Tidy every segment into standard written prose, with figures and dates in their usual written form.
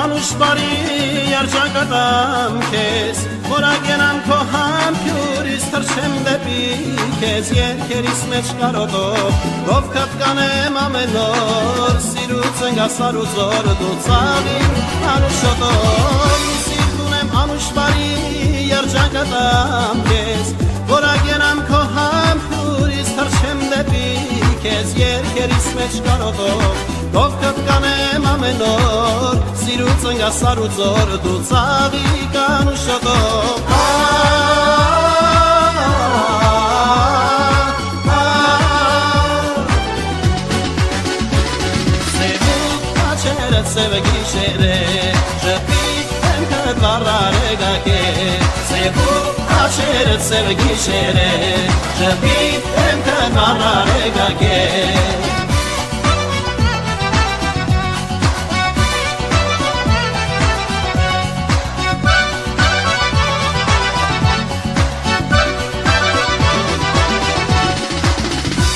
անուշ-բարի երջանկատամ քեզ, որագենամ քո համբյուրից թռչեմ դեպի քեզ, երգերիս մեջ կարոտով, դովքդ կանեմ ամեն օր, սիրուց ընգասար ու զոր, դու ծաղին անուշոտով, սիրտ ունեմ անուշ-բարի երջանկատամ քեզ, որագենամ քո համբյուրից թռչեմ դեպի քեզ, երգերիս մեջ կարոտով, դովքդ կանեմ ամեն օր, սիրուց ընգասար ու զոր, դու ծաղիկ անուշոտով, Սև գիշերը, ժպիտ եմ քեզ վառարեգակե, Սևուկ աչերը սև գիշերը, ժպիտ եմ քեզ վառարեգակե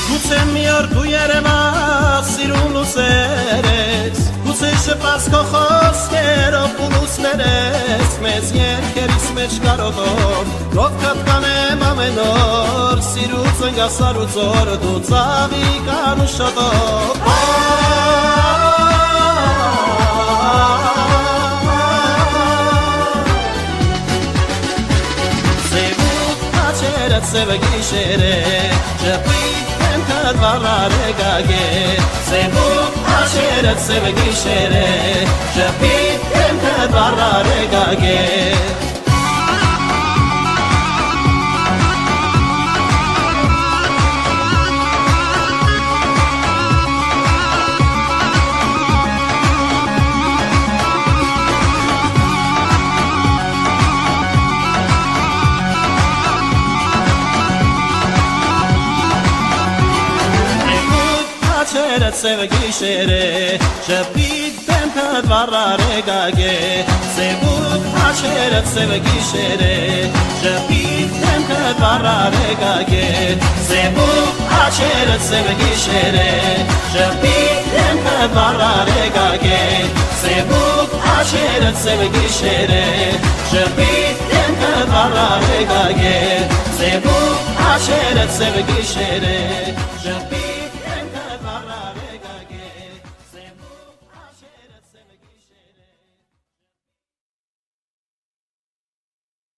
Գուցե մի օր դու երևաս սիրուն լուսերես Գուցե շպաս քո խոսքերով ու լուսներես մեզ երգերիս մեջ կարոտով Դովքդ կանեմ ամեն օր սիրուց ընգասար ու զոր դու ծաղիկ անուշոտով Սևուկ աչերը սև գիշերը ժպիտ եմ քեզ վառարեգակե Սևուկ աչերը սև գիշերը ժպիտ եմ քեզ վառարեգակե Սև գիշերը ժպիտ եմ քեզ վառարեգակե Սևուկ աչերը սև գիշերը ժպիտ եմ քեզ վառարեգակե Սևուկ աչերը սև գիշերը ժպիտ եմ քեզ վառարեգակե Սևուկ աչերը սև գիշերը ժպիտ եմ քեզ վառարեգակե Սևուկ աչերը սև գիշերը ժպիտ